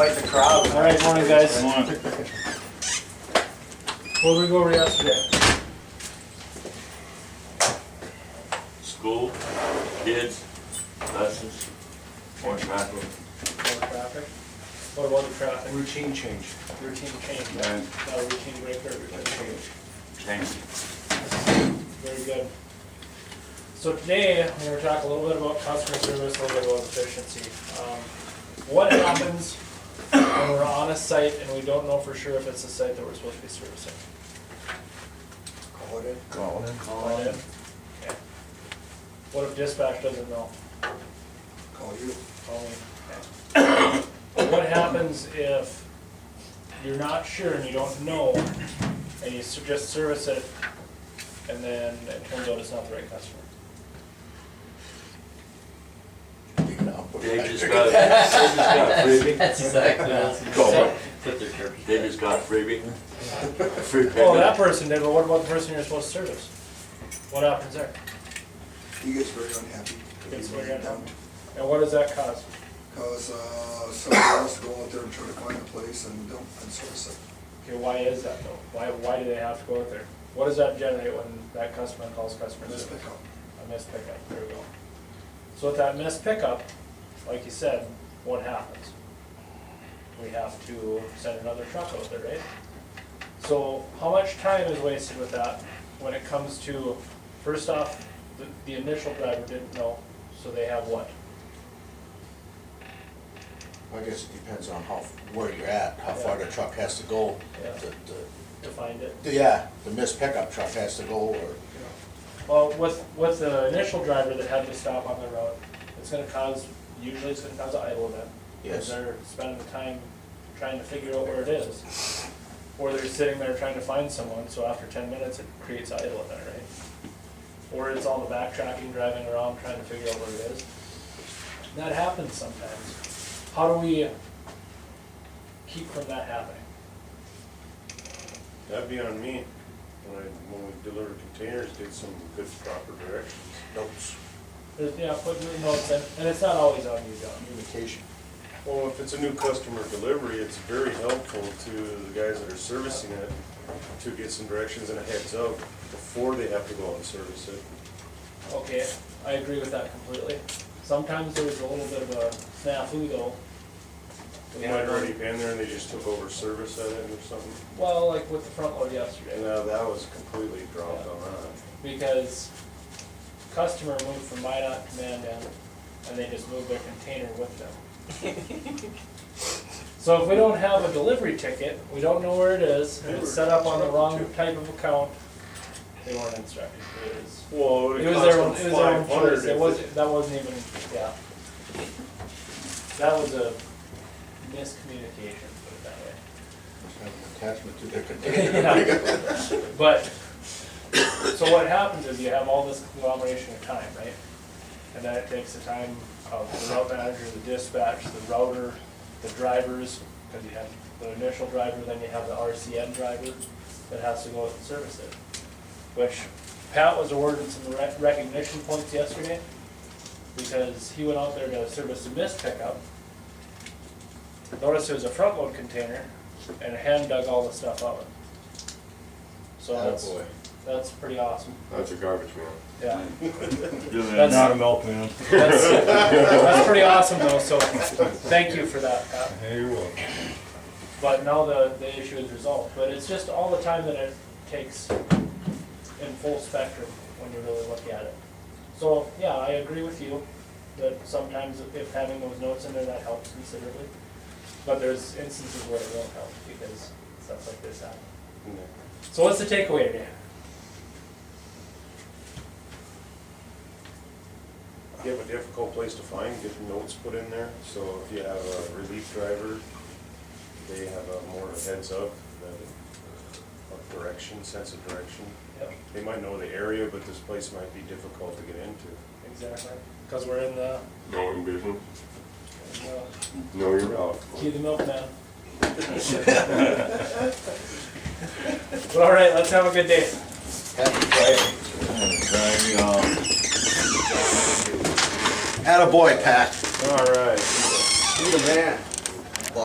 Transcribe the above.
fight the crowd. All right, morning guys. Come on. What did we go over yesterday? School, kids, lessons, more traffic. More traffic. What about the traffic? Routine change. Routine change. And Not a routine break, but a routine change. change. Very good. So today, we're going to talk a little bit about customer service, a little bit about efficiency. What happens when we're on a site and we don't know for sure if it's the site that we're supposed to be servicing? Call it in. Call it. Call it in. Okay. What if dispatch doesn't know? Call you. Call me. Okay. What happens if you're not sure and you don't know and you just service it and then it turns out it's not the right customer? They just got freebie. That's exactly what I was gonna Call say. it. Put their garbage. They just got freebie. Free Oh, that payment. person did, but what about the person you're supposed to service? What happens there? He gets very unhappy. Gets He very really unhappy. don't. And what does that cause? Cause, somebody else go out there and try to find a place and dump and source it. Okay, why is that though? Why do they have to go out there? What does that generate when that customer calls customer Just service? pick up. A missed pickup, there we go. So with that missed pickup, like you said, what happens? We have to send another truck out there, right? So how much time is wasted with that when it comes to, first off, the initial driver didn't know, so they have what? I guess it depends on where you're at, how far the truck has to go. Yeah. To find it? Yeah, the missed pickup truck has to go, or, Well, with the initial driver that had to stop on the road, it's gonna cause, usually it's gonna cause an idle event. Because Yes. they're spending the time trying to figure out where it is. Or they're sitting there trying to find someone, so after 10 minutes it creates an idle event, right? Or it's all the backtracking, driving around, trying to figure out where it is. That happens sometimes. How do we keep from that happening? That'd be on me. When we deliver containers, get some good proper directions. notes, Yeah, put new notes in, and it's not always on you, John. communication. Well, if it's a new customer delivery, it's very helpful to the guys that are servicing it to get some directions and a heads up before they have to go out and service it. Okay, I agree with that completely. Sometimes there's a little bit of a snafu though. They might already been there and they just took over service at it or something. Well, like with the front load And yesterday, that was completely dropped on that. because customer moved from Minot to Mandan, and they just moved their container with them. So if we don't have a delivery ticket, we don't know where it is, and it's set up on the wrong type of account, they weren't instructed. Well, It it was cost their them own, it was their own 500 choice, that wasn't even, yeah. That was a miscommunication, put it that way. Must have an attachment to their container. Yeah. But, so what happens is you have all this conglomeration of time, right? And then it takes the time of the route manager, the dispatch, the router, the drivers, because you have the initial driver, then you have the RCN driver that has to go out and service it. Which Pat was awarded some recognition points yesterday, because he went out there to service the missed pickup. Notice it was a front load container, and hand dug all the stuff out. So Attaboy. that's pretty awesome, That's a garbage man. yeah. That's not a milkman. That's pretty awesome though, so thank you for that, Pat. Hey, you're welcome. But now the issue is resolved, but it's just all the time that it takes in full spectrum when you really look at it. So, yeah, I agree with you that sometimes if having those notes in there, that helps considerably. But there's instances where it won't help because stuff like this happens. So what's the takeaway today? You have a difficult place to find, get notes put in there, so if you have a relief driver, they have a more heads up, of direction, sense of direction. Yep, They might know the area, but this place might be difficult to get into. exactly. Because we're in the, Knowing business, in know your route. the key of the milkman. But all right, let's have a good day. Happy Friday. Driving, Attaboy, Pat. All right. You're the man.